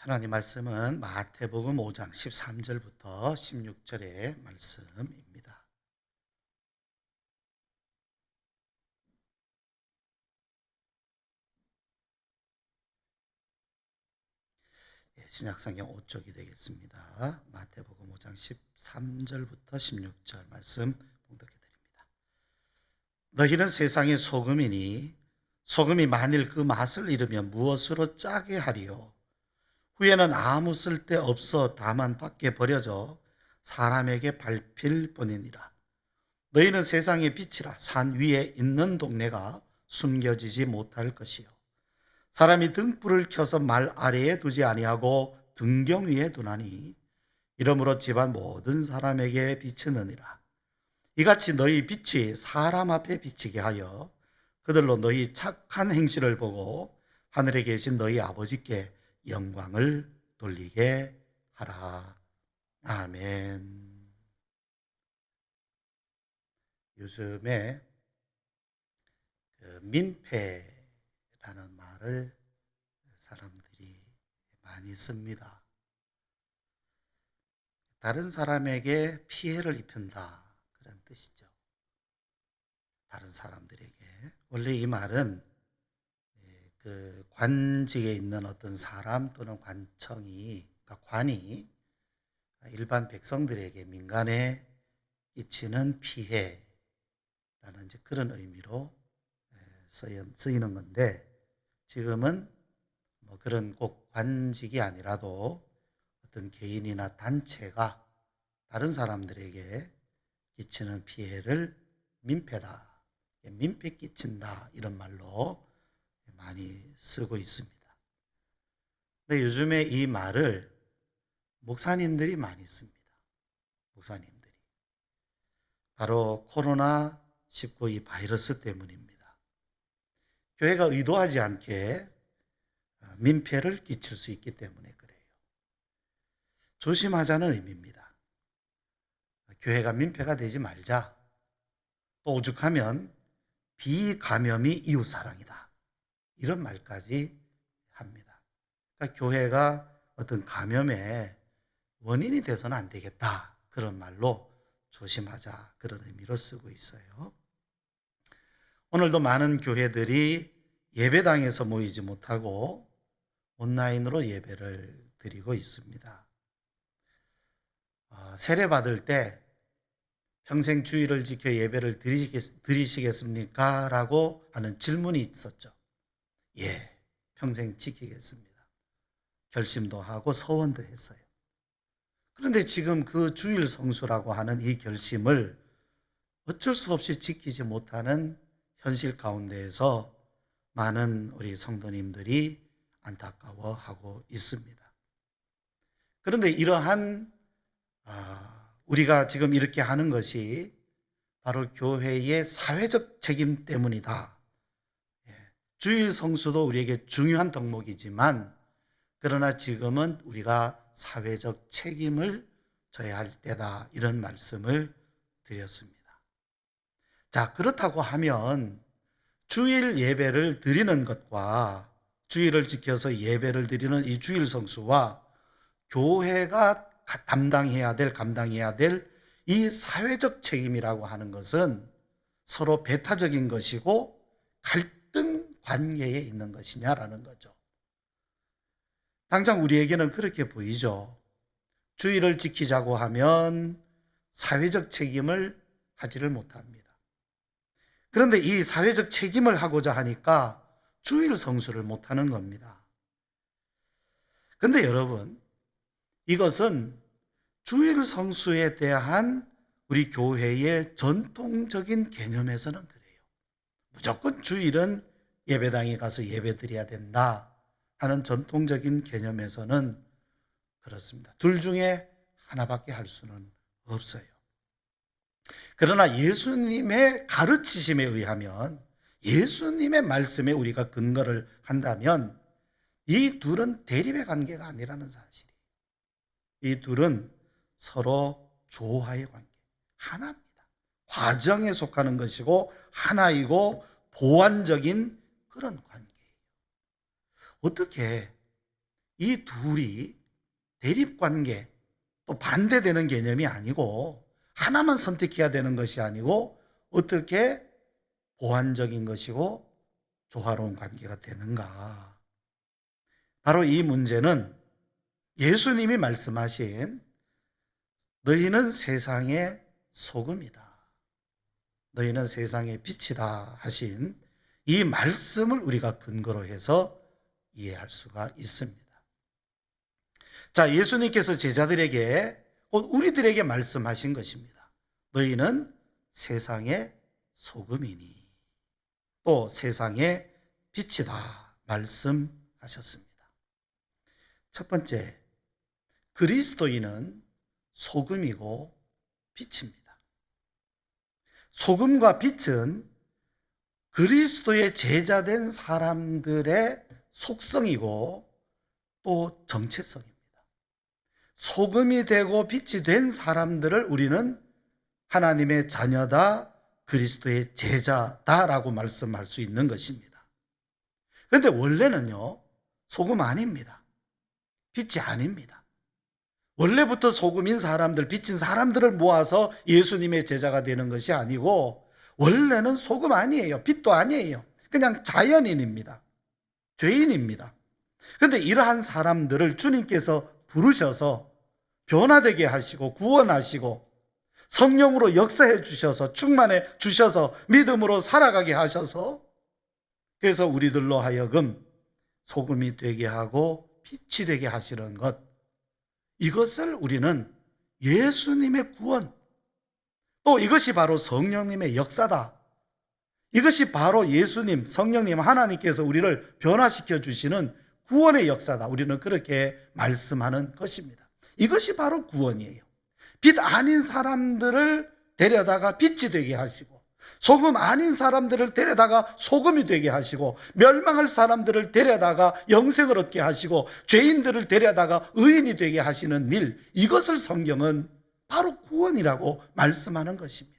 하나님 말씀은 마태복음 5장 13절부터 16절의 말씀입니다. 신약성경 5쪽이 되겠습니다. 마태복음 5장 13절부터 16절 말씀 봉독해 드립니다. 너희는 세상의 소금이니 소금이 만일 그 맛을 잃으면 무엇으로 짜게 하리요? 후에는 아무 쓸데 없어 다만 밖에 버려져 사람에게 밟힐 뿐이니라. 너희는 세상의 빛이라. 산 위에 있는 동네가 숨겨지지 못할 것이요 사람이 등불을 켜서 말 아래에 두지 아니하고 등경 위에 두나니 이러므로 집안 모든 사람에게 비치느니라. 이같이 너희 빛이 사람 앞에 비치게 하여 그들로 너희 착한 행실을 보고 하늘에 계신 너희 아버지께 영광을 돌리게 하라. 아멘. 요즘에 민폐라는 말을 사람들이 많이 씁니다. 다른 사람에게 피해를 입힌다, 그런 뜻이죠. 다른 사람들에게. 원래 이 말은 그 관직에 있는 어떤 사람 또는 관청이, 그러니까 관이 일반 백성들에게 민간에 끼치는 피해라는 이제 그런 의미로 쓰이는 건데, 지금은 뭐 그런 꼭 관직이 아니라도 어떤 개인이나 단체가 다른 사람들에게 끼치는 피해를 민폐다, 민폐 끼친다, 이런 말로 많이 쓰고 있습니다. 근데 요즘에 이 말을 목사님들이 많이 씁니다. 목사님들이. 바로 코로나19 이 바이러스 때문입니다. 교회가 의도하지 않게 민폐를 끼칠 수 있기 때문에 그래요. 조심하자는 의미입니다. 교회가 민폐가 되지 말자. 또 오죽하면 비감염이 이웃사랑이다, 이런 말까지 합니다. 그러니까 교회가 어떤 감염의 원인이 돼서는 안 되겠다, 그런 말로 조심하자, 그런 의미로 쓰고 있어요. 오늘도 많은 교회들이 예배당에서 모이지 못하고 온라인으로 예배를 드리고 있습니다. 세례 받을 때 평생 주의를 지켜 예배를 드리시겠습니까? 라고 하는 질문이 있었죠. 예, 평생 지키겠습니다. 결심도 하고 서원도 했어요. 그런데 지금 그 주일 성수라고 하는 이 결심을 어쩔 수 없이 지키지 못하는 현실 가운데에서 많은 우리 성도님들이 안타까워하고 있습니다. 그런데 이러한 우리가 지금 이렇게 하는 것이 바로 교회의 사회적 책임 때문이다. 주일 성수도 우리에게 중요한 덕목이지만, 그러나 지금은 우리가 사회적 책임을 져야 할 때다, 이런 말씀을 드렸습니다. 자, 그렇다고 하면 주일 예배를 드리는 것과 주일을 지켜서 예배를 드리는 이 주일 성수와 교회가 감당해야 될 이 사회적 책임이라고 하는 것은 서로 배타적인 것이고 갈등 관계에 있는 것이냐라는 거죠. 당장 우리에게는 그렇게 보이죠. 주의를 지키자고 하면 사회적 책임을 하지를 못합니다. 그런데 이 사회적 책임을 하고자 하니까 주일 성수를 못하는 겁니다. 그런데 여러분, 이것은 주일 성수에 대한 우리 교회의 전통적인 개념에서는 그래요. 무조건 주일은 예배당에 가서 예배드려야 된다 하는 전통적인 개념에서는 그렇습니다. 둘 중에 하나밖에 할 수는 없어요. 그러나 예수님의 가르치심에 의하면, 예수님의 말씀에 우리가 근거를 한다면 이 둘은 대립의 관계가 아니라는 사실이에요. 이 둘은 서로 조화의 관계, 하나입니다. 과정에 속하는 것이고 하나이고 보완적인 그런 관계예요. 어떻게 이 둘이 대립관계, 또 반대되는 개념이 아니고 하나만 선택해야 되는 것이 아니고 어떻게 보완적인 것이고 조화로운 관계가 되는가. 바로 이 문제는 예수님이 말씀하신 너희는 세상의 소금이다, 너희는 세상의 빛이다 하신 이 말씀을 우리가 근거로 해서 이해할 수가 있습니다. 자, 예수님께서 제자들에게 곧 우리들에게 말씀하신 것입니다. 너희는 세상의 소금이니 또 세상의 빛이다 말씀하셨습니다. 첫 번째, 그리스도인은 소금이고 빛입니다. 소금과 빛은 그리스도의 제자된 사람들의 속성이고 또 정체성입니다. 소금이 되고 빛이 된 사람들을 우리는 하나님의 자녀다, 그리스도의 제자다라고 말씀할 수 있는 것입니다. 그런데 원래는요, 소금 아닙니다. 빛이 아닙니다. 원래부터 소금인 사람들, 빛인 사람들을 모아서 예수님의 제자가 되는 것이 아니고 원래는 소금 아니에요. 빛도 아니에요. 그냥 자연인입니다. 죄인입니다. 그런데 이러한 사람들을 주님께서 부르셔서 변화되게 하시고 구원하시고 성령으로 역사해 주셔서 충만해 주셔서 믿음으로 살아가게 하셔서 그래서 우리들로 하여금 소금이 되게 하고 빛이 되게 하시는 것, 이것을 우리는 예수님의 구원, 또 이것이 바로 성령님의 역사다. 이것이 바로 예수님, 성령님, 하나님께서 우리를 변화시켜 주시는 구원의 역사다. 우리는 그렇게 말씀하는 것입니다. 이것이 바로 구원이에요. 빛 아닌 사람들을 데려다가 빛이 되게 하시고, 소금 아닌 사람들을 데려다가 소금이 되게 하시고, 멸망할 사람들을 데려다가 영생을 얻게 하시고, 죄인들을 데려다가 의인이 되게 하시는 일, 이것을 성경은 바로 구원이라고 말씀하는 것입니다.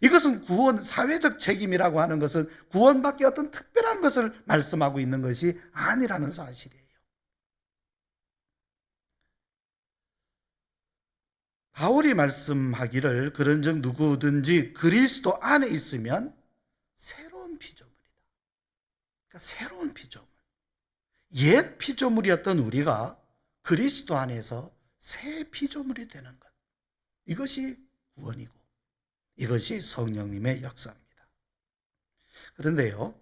이것은 구원, 사회적 책임이라고 하는 것은 구원받기 어떤 특별한 것을 말씀하고 있는 것이 아니라는 사실이에요. 바울이 말씀하기를 그런즉 누구든지 그리스도 안에 있으면 새로운 피조물이다. 그러니까 새로운 피조물. 옛 피조물이었던 우리가 그리스도 안에서 새 피조물이 되는 것. 이것이 구원이고 이것이 성령님의 역사입니다. 그런데요,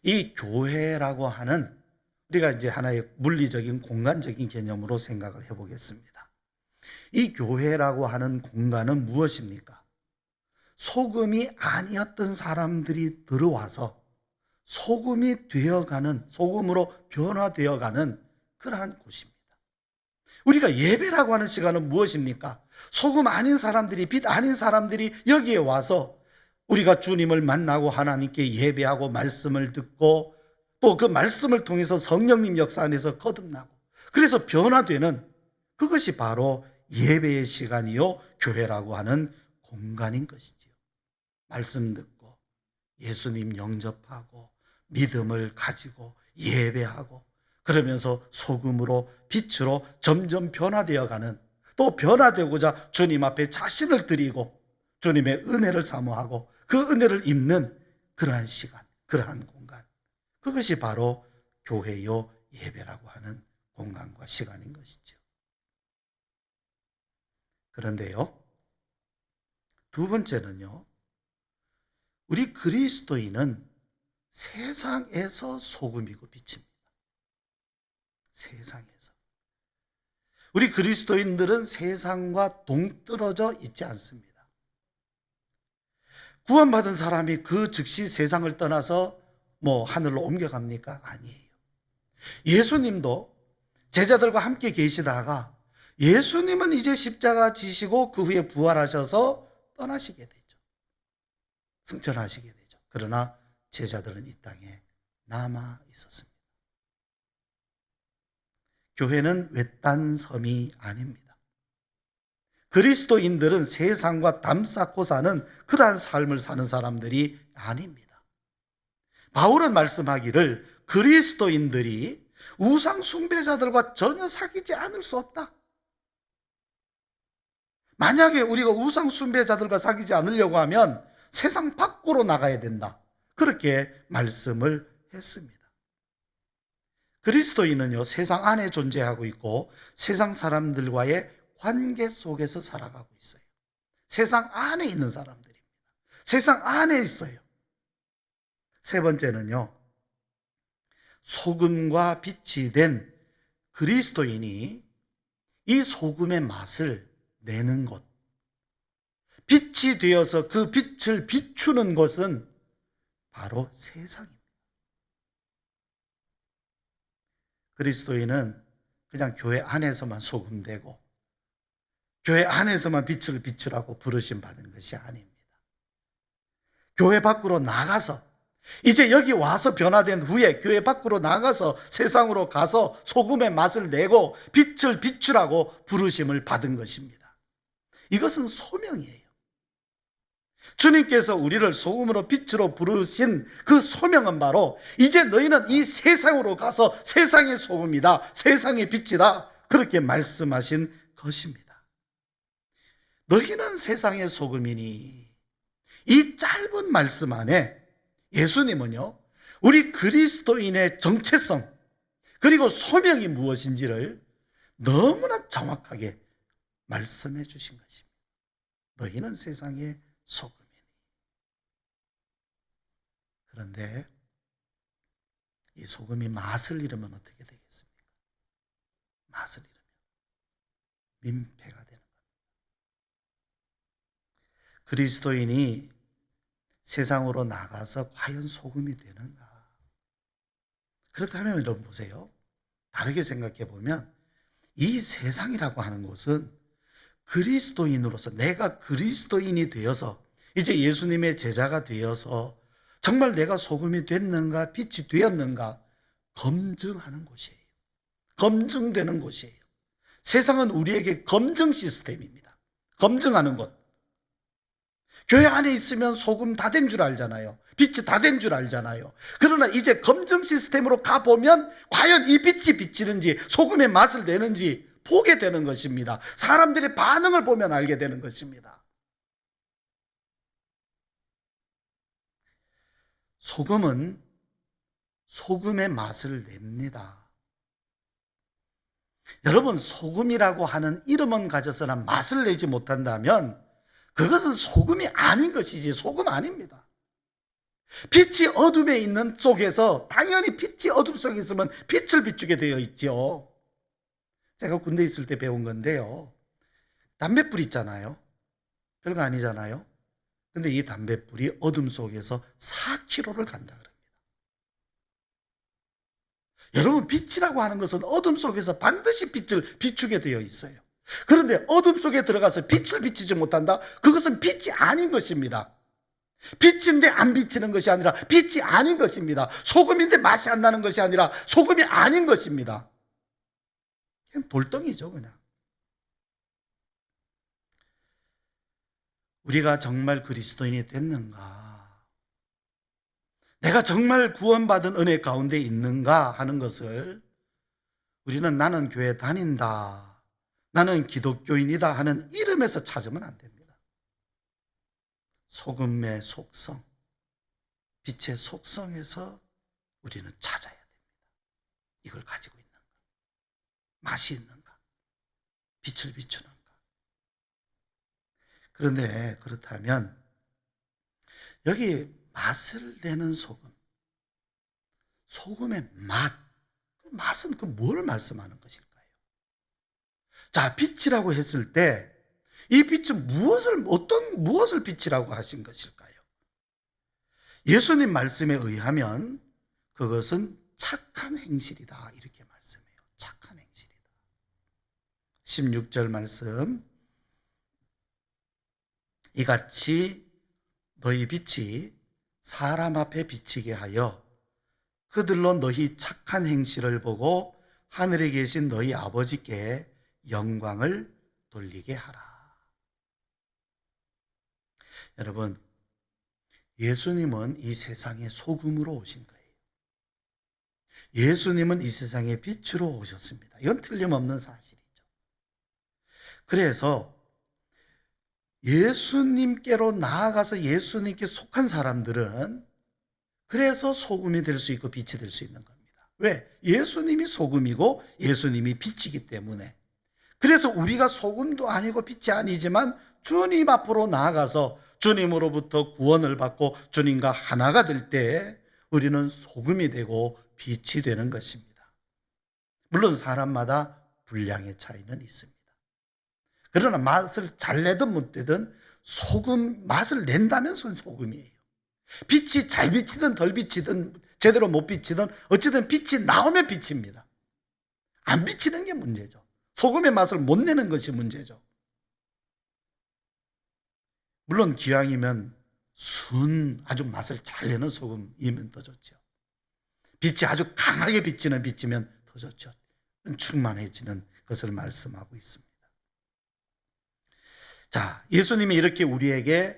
이 교회라고 하는 우리가 이제 하나의 물리적인 공간적인 개념으로 생각을 해보겠습니다. 이 교회라고 하는 공간은 무엇입니까? 소금이 아니었던 사람들이 들어와서 소금이 되어가는, 소금으로 변화되어가는 그러한 곳입니다. 우리가 예배라고 하는 시간은 무엇입니까? 소금 아닌 사람들이, 빛 아닌 사람들이 여기에 와서 우리가 주님을 만나고 하나님께 예배하고 말씀을 듣고 또 그 말씀을 통해서 성령님 역사 안에서 거듭나고 그래서 변화되는 그것이 바로 예배의 시간이요 교회라고 하는 공간인 것이지요. 말씀 듣고 예수님 영접하고 믿음을 가지고 예배하고 그러면서 소금으로 빛으로 점점 변화되어가는, 또 변화되고자 주님 앞에 자신을 드리고 주님의 은혜를 사모하고 그 은혜를 입는 그러한 시간, 그러한 공간, 그것이 바로 교회요 예배라고 하는 공간과 시간인 것이죠. 그런데요, 두 번째는요, 우리 그리스도인은 세상에서 소금이고 빛입니다. 세상에서. 우리 그리스도인들은 세상과 동떨어져 있지 않습니다. 구원받은 사람이 그 즉시 세상을 떠나서 하늘로 옮겨갑니까? 아니에요. 예수님도 제자들과 함께 계시다가 예수님은 이제 십자가 지시고 그 후에 부활하셔서 떠나시게 되죠. 승천하시게 되죠. 그러나 제자들은 이 땅에 남아 있었습니다. 교회는 외딴 섬이 아닙니다. 그리스도인들은 세상과 담 쌓고 사는 그러한 삶을 사는 사람들이 아닙니다. 바울은 말씀하기를 그리스도인들이 우상 숭배자들과 전혀 사귀지 않을 수 없다. 만약에 우리가 우상 숭배자들과 사귀지 않으려고 하면 세상 밖으로 나가야 된다. 그렇게 말씀을 했습니다. 그리스도인은요, 세상 안에 존재하고 있고 세상 사람들과의 관계 속에서 살아가고 있어요. 세상 안에 있는 사람들입니다. 세상 안에 있어요. 세 번째는요, 소금과 빛이 된 그리스도인이 이 소금의 맛을 내는 것, 빛이 되어서 그 빛을 비추는 것은 바로 세상입니다. 그리스도인은 그냥 교회 안에서만 소금되고 교회 안에서만 빛을 비추라고 부르심 받은 것이 아닙니다. 교회 밖으로 나가서, 이제 여기 와서 변화된 후에 교회 밖으로 나가서 세상으로 가서 소금의 맛을 내고 빛을 비추라고 부르심을 받은 것입니다. 이것은 소명이에요. 주님께서 우리를 소금으로 빛으로 부르신 그 소명은 바로 이제 너희는 이 세상으로 가서 세상의 소금이다, 세상의 빛이다, 그렇게 말씀하신 것입니다. 너희는 세상의 소금이니, 이 짧은 말씀 안에 예수님은요, 우리 그리스도인의 정체성 그리고 소명이 무엇인지를 너무나 정확하게 말씀해 주신 것입니다. 너희는 세상의 소금이니. 그런데 이 소금이 맛을 잃으면 어떻게 되겠습니까? 맛을 잃으면 민폐가 되는 겁니다. 그리스도인이 세상으로 나가서 과연 소금이 되는가? 그렇다면 여러분 보세요. 다르게 생각해 보면 이 세상이라고 하는 것은 그리스도인으로서, 내가 그리스도인이 되어서 이제 예수님의 제자가 되어서 정말 내가 소금이 됐는가 빛이 되었는가 검증하는 곳이에요. 검증되는 곳이에요. 세상은 우리에게 검증 시스템입니다. 검증하는 것. 교회 안에 있으면 소금 다 된 줄 알잖아요. 빛이 다 된 줄 알잖아요. 그러나 이제 검증 시스템으로 가보면 과연 이 빛이 비치는지 소금의 맛을 내는지 보게 되는 것입니다. 사람들의 반응을 보면 알게 되는 것입니다. 소금은 소금의 맛을 냅니다. 여러분, 소금이라고 하는 이름은 가져서나 맛을 내지 못한다면 그것은 소금이 아닌 것이지 소금 아닙니다. 빛이 어둠에 있는 쪽에서 당연히 빛이 어둠 속에 있으면 빛을 비추게 되어 있죠. 제가 군대 있을 때 배운 건데요. 담뱃불 있잖아요. 별거 아니잖아요. 근데 이 담뱃불이 어둠 속에서 4km를 간다 그럽니다. 여러분, 빛이라고 하는 것은 어둠 속에서 반드시 빛을 비추게 되어 있어요. 그런데 어둠 속에 들어가서 빛을 비추지 못한다? 그것은 빛이 아닌 것입니다. 빛인데 안 비치는 것이 아니라 빛이 아닌 것입니다. 소금인데 맛이 안 나는 것이 아니라 소금이 아닌 것입니다. 그냥 돌덩이죠, 그냥. 우리가 정말 그리스도인이 됐는가? 내가 정말 구원받은 은혜 가운데 있는가 하는 것을 우리는 나는 교회 다닌다, 나는 기독교인이다 하는 이름에서 찾으면 안 됩니다. 소금의 속성, 빛의 속성에서 우리는 찾아야 됩니다. 이걸 가지고 있는가? 맛이 있는가? 빛을 비추는가? 그런데 그렇다면 여기 맛을 내는 소금, 소금의 맛, 맛은 그 뭘 말씀하는 것일까요? 자, 빛이라고 했을 때 이 빛은 무엇을 빛이라고 하신 것일까요? 예수님 말씀에 의하면 그것은 착한 행실이다, 이렇게 말씀해요. 착한 행실이다. 16절 말씀, 이같이 너희 빛이 사람 앞에 비치게 하여 그들로 너희 착한 행실을 보고 하늘에 계신 너희 아버지께 영광을 돌리게 하라. 여러분, 예수님은 이 세상에 소금으로 오신 거예요. 예수님은 이 세상에 빛으로 오셨습니다. 이건 틀림없는 사실이죠. 그래서 예수님께로 나아가서 예수님께 속한 사람들은 그래서 소금이 될 수 있고 빛이 될 수 있는 겁니다. 왜? 예수님이 소금이고 예수님이 빛이기 때문에. 그래서 우리가 소금도 아니고 빛이 아니지만 주님 앞으로 나아가서 주님으로부터 구원을 받고 주님과 하나가 될 때 우리는 소금이 되고 빛이 되는 것입니다. 물론 사람마다 분량의 차이는 있습니다. 그러나 맛을 잘 내든 못 내든 소금 맛을 낸다면 그건 소금이에요. 빛이 잘 비치든 덜 비치든 제대로 못 비치든 어쨌든 빛이 나오면 빛입니다. 안 비치는 게 문제죠. 소금의 맛을 못 내는 것이 문제죠. 물론 기왕이면 아주 맛을 잘 내는 소금이면 더 좋죠. 빛이 아주 강하게 비치는 빛이면 더 좋죠. 충만해지는 것을 말씀하고 있습니다. 자, 예수님이 이렇게 우리에게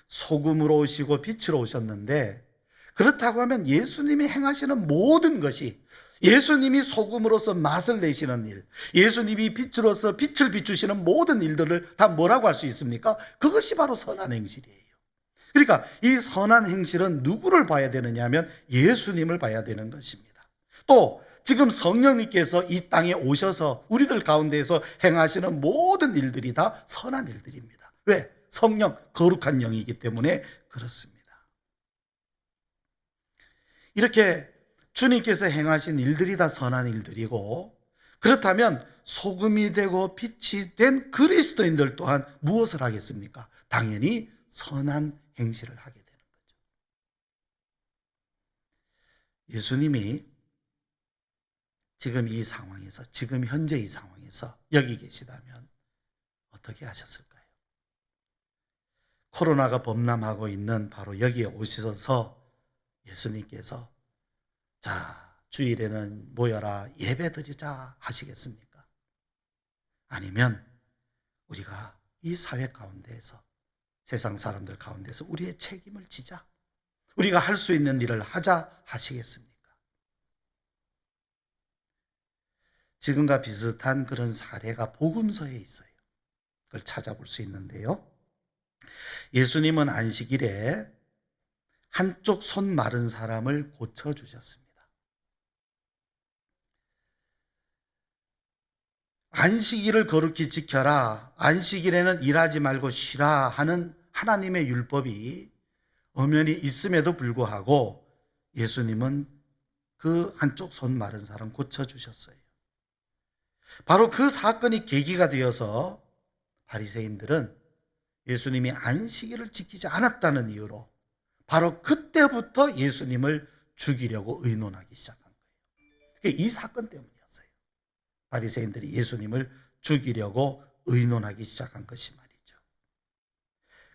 소금으로 오시고 빛으로 오셨는데, 그렇다고 하면 예수님이 행하시는 모든 것이, 예수님이 소금으로서 맛을 내시는 일, 예수님이 빛으로서 빛을 비추시는 모든 일들을 다 뭐라고 할 수 있습니까? 그것이 바로 선한 행실이에요. 그러니까 이 선한 행실은 누구를 봐야 되느냐 하면 예수님을 봐야 되는 것입니다. 또 지금 성령님께서 이 땅에 오셔서 우리들 가운데에서 행하시는 모든 일들이 다 선한 일들입니다. 왜? 성령, 거룩한 영이기 때문에 그렇습니다. 이렇게 주님께서 행하신 일들이 다 선한 일들이고, 그렇다면 소금이 되고 빛이 된 그리스도인들 또한 무엇을 하겠습니까? 당연히 선한 행실을 하게 되는 거죠. 예수님이 지금 이 상황에서, 지금 현재 이 상황에서 여기 계시다면 어떻게 하셨을까요? 코로나가 범람하고 있는 바로 여기에 오셔서 예수님께서 자, 주일에는 모여라 예배 드리자 하시겠습니까? 아니면 우리가 이 사회 가운데에서, 세상 사람들 가운데서 우리의 책임을 지자, 우리가 할 수 있는 일을 하자 하시겠습니까? 지금과 비슷한 그런 사례가 복음서에 있어요. 그걸 찾아볼 수 있는데요. 예수님은 안식일에 한쪽 손 마른 사람을 고쳐주셨습니다. 안식일을 거룩히 지켜라, 안식일에는 일하지 말고 쉬라 하는 하나님의 율법이 엄연히 있음에도 불구하고 예수님은 그 한쪽 손 마른 사람 고쳐주셨어요. 바로 그 사건이 계기가 되어서 바리새인들은 예수님이 안식일을 지키지 않았다는 이유로 바로 그때부터 예수님을 죽이려고 의논하기 시작한 거예요. 이 사건 때문이었어요. 바리새인들이 예수님을 죽이려고 의논하기 시작한 것이 말이죠.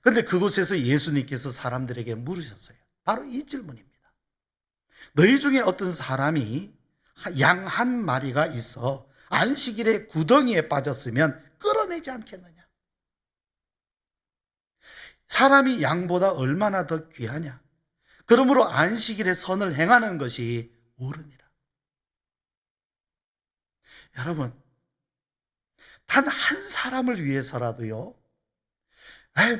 그런데 그곳에서 예수님께서 사람들에게 물으셨어요. 바로 이 질문입니다. 너희 중에 어떤 사람이 양 한 마리가 있어 안식일에 구덩이에 빠졌으면 끌어내지 않겠느냐? 사람이 양보다 얼마나 더 귀하냐? 그러므로 안식일에 선을 행하는 것이 옳으니라. 여러분, 단 한 사람을 위해서라도요,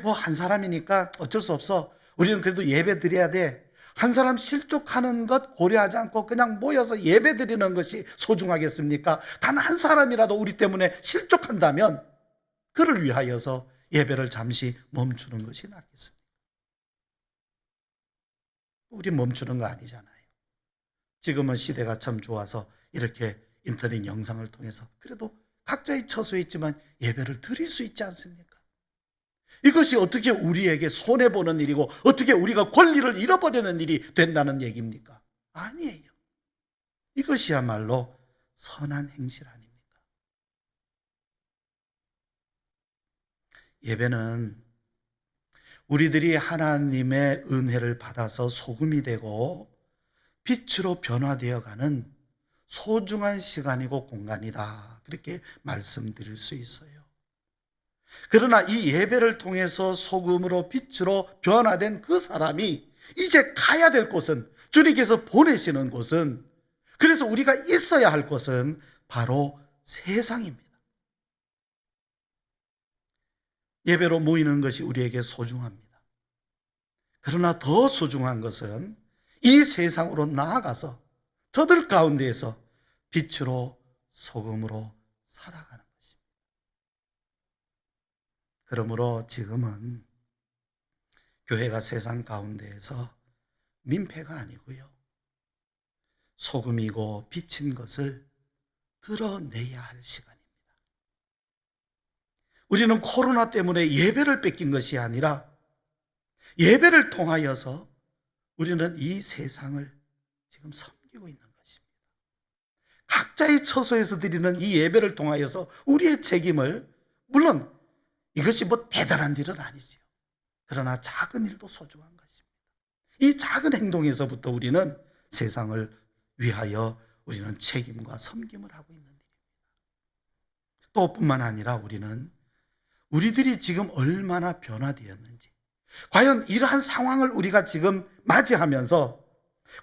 뭐 한 사람이니까 어쩔 수 없어, 우리는 그래도 예배 드려야 돼, 한 사람 실족하는 것 고려하지 않고 그냥 모여서 예배 드리는 것이 소중하겠습니까? 단 한 사람이라도 우리 때문에 실족한다면 그를 위하여서 예배를 잠시 멈추는 것이 낫겠습니다. 우리 멈추는 거 아니잖아요. 지금은 시대가 참 좋아서 이렇게 인터넷 영상을 통해서 그래도 각자의 처소에 있지만 예배를 드릴 수 있지 않습니까? 이것이 어떻게 우리에게 손해보는 일이고 어떻게 우리가 권리를 잃어버리는 일이 된다는 얘기입니까? 아니에요. 이것이야말로 선한 행실 아닙니까? 예배는 우리들이 하나님의 은혜를 받아서 소금이 되고 빛으로 변화되어가는 소중한 시간이고 공간이다, 그렇게 말씀드릴 수 있어요. 그러나 이 예배를 통해서 소금으로 빛으로 변화된 그 사람이 이제 가야 될 곳은, 주님께서 보내시는 곳은 그래서 우리가 있어야 할 곳은 바로 세상입니다. 예배로 모이는 것이 우리에게 소중합니다. 그러나 더 소중한 것은 이 세상으로 나아가서 저들 가운데에서 빛으로 소금으로 살아가는 것입니다. 그러므로 지금은 교회가 세상 가운데에서 민폐가 아니고요, 소금이고 빛인 것을 드러내야 할 시간입니다. 우리는 코로나 때문에 예배를 뺏긴 것이 아니라 예배를 통하여서 우리는 이 세상을 지금 섬기고 있는 것입니다. 각자의 처소에서 드리는 이 예배를 통하여서 우리의 책임을, 물론 이것이 뭐 대단한 일은 아니지요. 그러나 작은 일도 소중한 것입니다. 이 작은 행동에서부터 우리는 세상을 위하여 우리는 책임과 섬김을 하고 있는 일입니다. 또 뿐만 아니라 우리들이 지금 얼마나 변화되었는지, 과연 이러한 상황을 우리가 지금 맞이하면서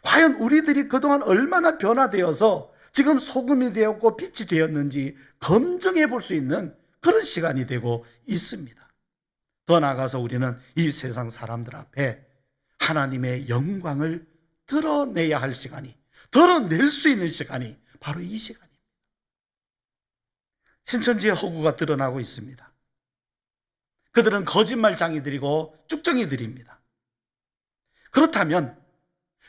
과연 우리들이 그동안 얼마나 변화되어서 지금 소금이 되었고 빛이 되었는지 검증해 볼 수 있는 그런 시간이 되고 있습니다. 더 나아가서 우리는 이 세상 사람들 앞에 하나님의 영광을 드러내야 할 시간이, 드러낼 수 있는 시간이 바로 이 시간입니다. 신천지의 허구가 드러나고 있습니다. 그들은 거짓말장이들이고 쭉정이들입니다. 그렇다면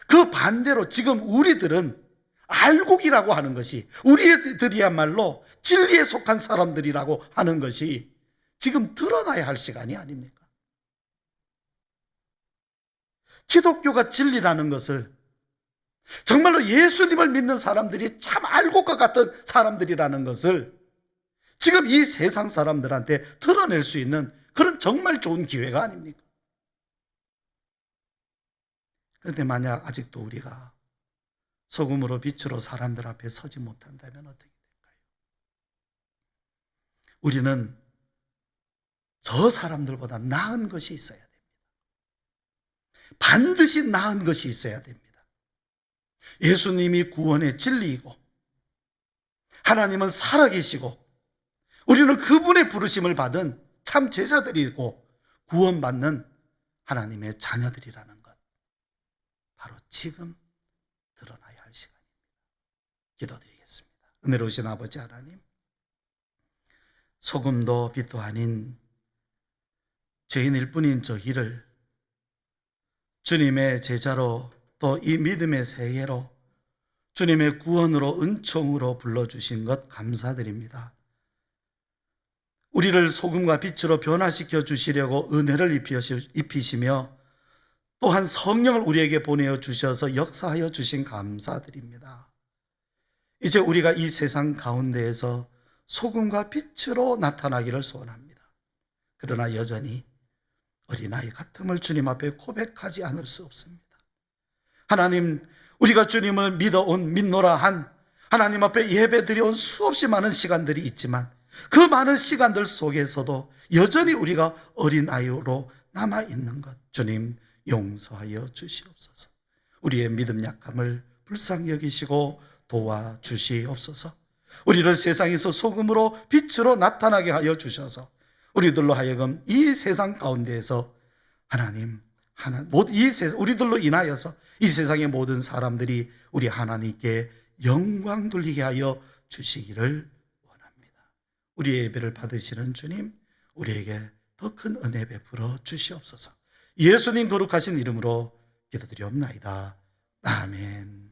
그 반대로 지금 우리들은 알곡이라고 하는 것이, 우리들이야말로 진리에 속한 사람들이라고 하는 것이 지금 드러나야 할 시간이 아닙니까? 기독교가 진리라는 것을, 정말로 예수님을 믿는 사람들이 참 알곡과 같은 사람들이라는 것을 지금 이 세상 사람들한테 드러낼 수 있는 그런 정말 좋은 기회가 아닙니까? 그런데 만약 아직도 우리가 소금으로 빛으로 사람들 앞에 서지 못한다면 어떻게 될까요? 우리는 저 사람들보다 나은 것이 있어야 됩니다. 반드시 나은 것이 있어야 됩니다. 예수님이 구원의 진리이고 하나님은 살아계시고 우리는 그분의 부르심을 받은 참 제자들이고 구원받는 하나님의 자녀들이라는 것, 바로 지금 드러나야 할 시간입니다. 기도드리겠습니다. 은혜로우신 아버지 하나님, 소금도 빛도 아닌 죄인일 뿐인 저희를 주님의 제자로, 또 이 믿음의 세계로 주님의 구원으로, 은총으로 불러주신 것 감사드립니다. 우리를 소금과 빛으로 변화시켜 주시려고 은혜를 입히시며 또한 성령을 우리에게 보내어 주셔서 역사하여 주신 감사드립니다. 이제 우리가 이 세상 가운데에서 소금과 빛으로 나타나기를 소원합니다. 그러나 여전히 어린아이 같음을 주님 앞에 고백하지 않을 수 없습니다. 하나님, 우리가 주님을 믿노라 한 하나님 앞에 예배드려온 수없이 많은 시간들이 있지만 그 많은 시간들 속에서도 여전히 우리가 어린아이로 남아있는 것, 주님 용서하여 주시옵소서. 우리의 믿음 약함을 불쌍히 여기시고 도와주시옵소서. 우리를 세상에서 소금으로 빛으로 나타나게 하여 주셔서 우리들로 하여금 이 세상 가운데에서 우리들로 인하여서 이 세상의 모든 사람들이 우리 하나님께 영광 돌리게 하여 주시기를 원합니다. 우리의 예배를 받으시는 주님, 우리에게 더 큰 은혜 베풀어 주시옵소서. 예수님 거룩하신 이름으로 기도드리옵나이다. 아멘.